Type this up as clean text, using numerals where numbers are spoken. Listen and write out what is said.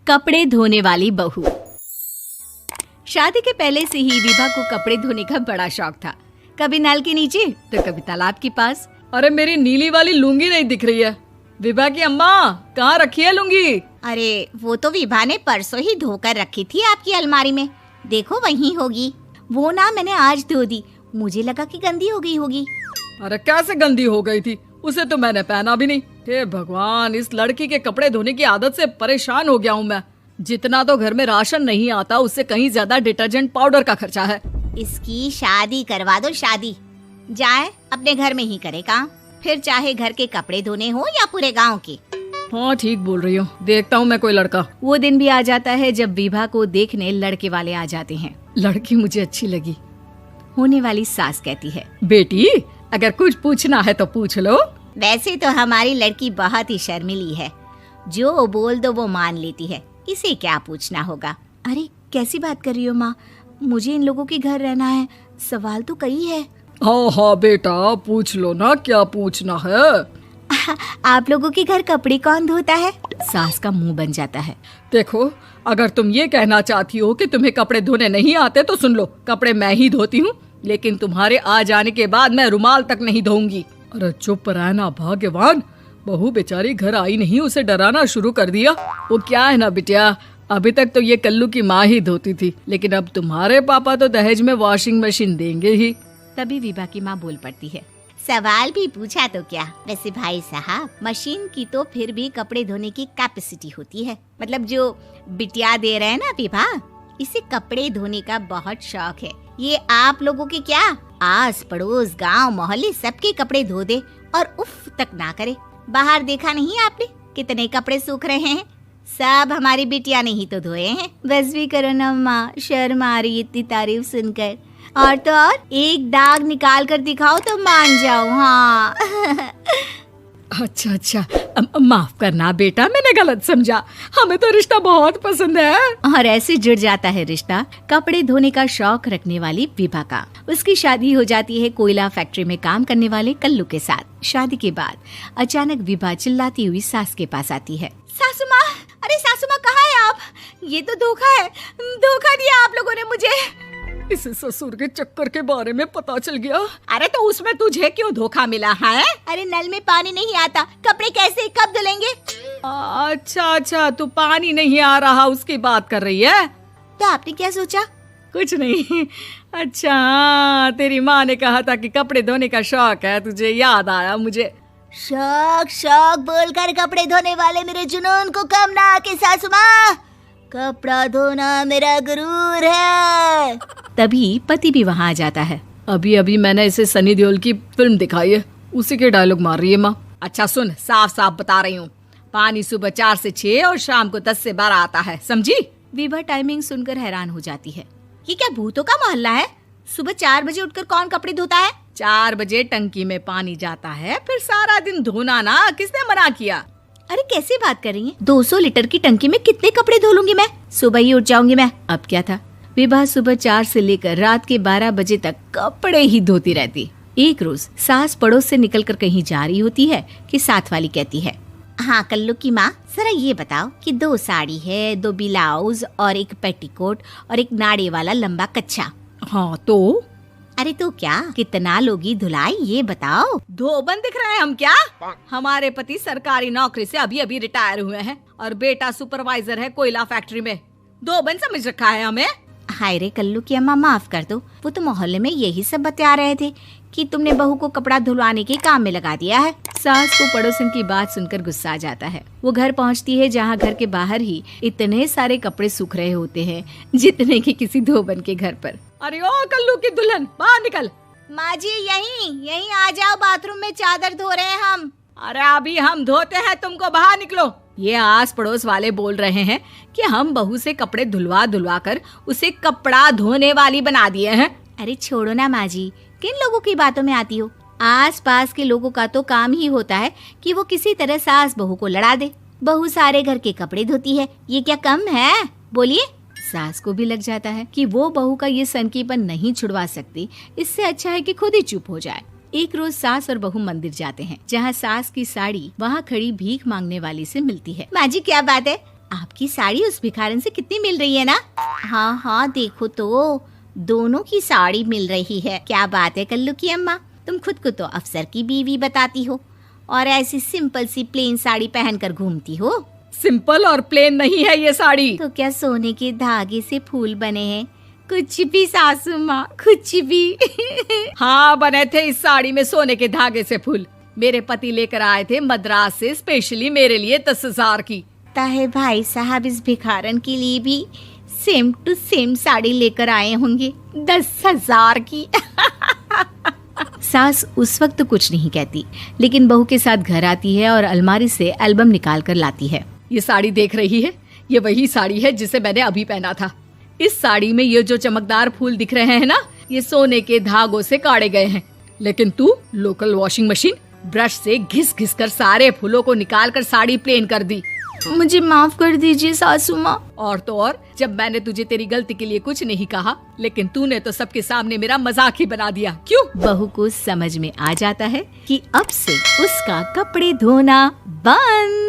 कपड़े धोने वाली बहू। शादी के पहले से ही विभा को कपड़े धोने का बड़ा शौक था। कभी नल के नीचे तो कभी तालाब के पास। अरे मेरी नीली वाली लुंगी नहीं दिख रही है। विभा की अम्मा, कहाँ रखी है लुंगी? अरे वो तो विभा ने परसों ही धोकर रखी थी आपकी अलमारी में, देखो वहीं होगी। वो ना मैंने आज धो दी, मुझे लगा कि गंदी हो गई होगी। अरे कैसे गंदी हो गई थी? उसे तो मैंने पहना भी नहीं। हे भगवान, इस लड़की के कपड़े धोने की आदत से परेशान हो गया हूँ मैं। जितना तो घर में राशन नहीं आता, उससे कहीं ज्यादा डिटर्जेंट पाउडर का खर्चा है। इसकी शादी करवा दो, शादी जाए अपने घर में ही करे काम, फिर चाहे घर के कपड़े धोने हो या पूरे गांव के। हाँ ठीक बोल रही हूँ, देखता हूँ मैं कोई लड़का। वो दिन भी आ जाता है जब विभा को देखने लड़के वाले आ जाते हैं। लड़की मुझे अच्छी लगी। होने वाली सास कहती है, बेटी अगर कुछ पूछना है तो पूछ लो। वैसे तो हमारी लड़की बहुत ही शर्मीली है, जो बोल दो वो मान लेती है, इसे क्या पूछना होगा। अरे कैसी बात कर रही हो माँ, मुझे इन लोगों के घर रहना है, सवाल तो कई है। हाँ हाँ बेटा, पूछ लो ना, क्या पूछना है। आप लोगों के घर कपड़े कौन धोता है? सास का मुंह बन जाता है। देखो, अगर तुम ये कहना चाहती हो कि तुम्हें कपड़े धोने नहीं आते तो सुन लो, कपड़े मैं ही धोती हूँ, लेकिन तुम्हारे आ जाने के बाद मैं रुमाल तक नहीं धोऊंगी। अरे चुप रहना भाग्यवान, बहू बेचारी घर आई नहीं, उसे डराना शुरू कर दिया। वो क्या है ना बिटिया, अभी तक तो ये कल्लू की माँ ही धोती थी, लेकिन अब तुम्हारे पापा तो दहेज में वॉशिंग मशीन देंगे ही। तभी विभा की माँ बोल पड़ती है, सवाल भी पूछा तो क्या। वैसे भाई साहब, मशीन की तो फिर भी कपड़े धोने की कैपेसिटी होती है। मतलब जो बिटिया दे रहे हैं ना विभा, इसे कपड़े धोने का बहुत शौक है। ये आप लोगों के क्या, आस पड़ोस गांव मोहल्ले सबके कपड़े धो दे और उफ तक ना करे। बाहर देखा नहीं आपने कितने कपड़े सूख रहे हैं? सब हमारी बिटिया ने ही तो धोए हैं। बस भी करो ना माँ, शर्म आ रही इतनी तारीफ सुनकर। और तो और एक दाग निकाल कर दिखाओ तो मान जाओ। हाँ अच्छा, माफ करना बेटा, मैंने गलत समझा। हमें तो रिश्ता बहुत पसंद है। और ऐसे जुड़ जाता है रिश्ता कपड़े धोने का शौक रखने वाली विभा का। उसकी शादी हो जाती है कोयला फैक्ट्री में काम करने वाले कल्लू के साथ। शादी के बाद अचानक विभा चिल्लाती हुई सास के पास आती है। सासू माँ, अरे सासू माँ कहाँ है आप? ये तो धोखा है, धोखा दिया आप लोगों ने मुझे। इसे ससुर के चक्कर के बारे में पता चल गया। अरे तो उसमें तुझे क्यों धोखा मिला है? अरे नल में पानी नहीं आता, कपड़े कैसे कब धुलेंगे? अच्छा, तू पानी नहीं आ रहा उसकी बात कर रही है। तो आपने क्या सोचा? कुछ नहीं। अच्छा, तेरी माँ ने कहा था कि कपड़े धोने का शौक है तुझे, याद आया मुझे। शौक बोलकर कपड़े धोने वाले मेरे जुनून को कम ना आके सासू माँ, कपड़ा धोना मेरा गुरूर है। तभी पति भी वहाँ आ जाता है। अभी मैंने इसे सनी देओल की फिल्म दिखाई है, उसी के डायलॉग मार रही है माँ। अच्छा सुन, साफ साफ बता रही हूँ, पानी सुबह 4 से 6 और शाम को 10 से 12 आता है, समझी? विभा टाइमिंग सुनकर हैरान हो जाती है। ये क्या भूतों का मोहल्ला है? सुबह 4 बजे उठकर कौन कपड़े धोता है? 4 बजे टंकी में पानी जाता है, फिर सारा दिन धोना ना, किसने मना किया? अरे कैसी बात कर रही हैं? 200 लीटर की टंकी में कितने कपड़े धो लूंगी मैं? सुबह ही उठ जाऊंगी मैं। अब क्या था, विभा सुबह 4 से लेकर रात के 12 बजे तक कपड़े ही धोती रहती। एक रोज सास पड़ोस से निकलकर कहीं जा रही होती है कि साथ वाली कहती है, हाँ कल्लू की माँ, जरा ये बताओ कि 2 साड़ी है, 2 ब्लाउज और एक पेटीकोट और एक नाड़े वाला लंबा कच्छा। हाँ तो? अरे तो क्या, कितना लोगी धुलाई ये बताओ। धोबन दिख रहे हैं हम क्या? हमारे पति सरकारी नौकरी से अभी रिटायर हुए हैं और बेटा सुपरवाइजर है कोयला फैक्ट्री में। धोबन समझ रखा है हमें? हाय रे कल्लू की अम्मा, माफ कर दो, वो तो मोहल्ले में यही सब बता रहे थे कि तुमने बहू को कपड़ा धुलवाने के काम में लगा दिया है। सास को पड़ोसन की बात सुनकर गुस्सा आ जाता है। वो घर पहुंचती है जहां घर के बाहर ही इतने सारे कपड़े सूख रहे होते हैं जितने कि किसी धोबन के घर पर। अरे ओ कल्लू की दुल्हन, बाहर निकल। माँ जी यहीं आ जाओ, बाथरूम में चादर धो रहे हैं हम। अरे अभी हम धोते हैं, तुमको बाहर निकलो। ये आस पड़ोस वाले बोल रहे हैं कि हम बहू से कपड़े धुलवा कर उसे कपड़ा धोने वाली बना दिए हैं। अरे छोड़ो ना माँ जी, किन लोगों की बातों में आती हो? आस पास के लोगों का तो काम ही होता है कि वो किसी तरह सास बहू को लड़ा दे। बहू सारे घर के कपड़े धोती है, ये क्या कम है? बोलिए। सास को भी लग जाता है कि वो बहू का ये सनकीपन नहीं छुड़वा सकती, इससे अच्छा है कि खुद ही चुप हो जाए। एक रोज सास और बहू मंदिर जाते हैं, जहाँ सास की साड़ी वहाँ खड़ी भीख मांगने वाली से मिलती है। माँ जी क्या बात है, आपकी साड़ी उस भिखारन से कितनी मिल रही है ना? हाँ हाँ, देखो तो दोनों की साड़ी मिल रही है। क्या बात है कल्लू की अम्मा, तुम खुद को तो अफसर की बीवी बताती हो और ऐसी सिंपल सी प्लेन साड़ी पहनकर घूमती हो। सिंपल और प्लेन नहीं है ये साड़ी। तो क्या सोने के धागे से फूल बने हैं? कुछ भी सासू माँ, कुछ भी। हाँ, बने थे इस साड़ी में सोने के धागे से फूल। मेरे पति लेकर आए थे मद्रास से स्पेशली मेरे लिए 10,000 की। ताहे भाई साहब इस भिखारन के लिए भी सेम टू सेम साड़ी लेकर आए होंगे 10,000 की। सास उस वक्त कुछ नहीं कहती, लेकिन बहू के साथ घर आती है और अलमारी से एल्बम निकाल कर लाती है। ये साड़ी देख रही है, ये वही साड़ी है जिसे मैंने अभी पहना था। इस साड़ी में ये जो चमकदार फूल दिख रहे हैं ना, ये सोने के धागों से काढ़े गए हैं। लेकिन तू लोकल वॉशिंग मशीन ब्रश से घिस घिस कर सारे फूलों को निकाल कर साड़ी प्लेन कर दी। मुझे माफ कर दीजिए सासू माँ। और तो और, जब मैंने तुझे तेरी गलती के लिए कुछ नहीं कहा, लेकिन तूने तो सबके सामने मेरा मजाक ही बना दिया। क्यों? बहू को समझ में आ जाता है कि अब से उसका कपड़े धोना बंद।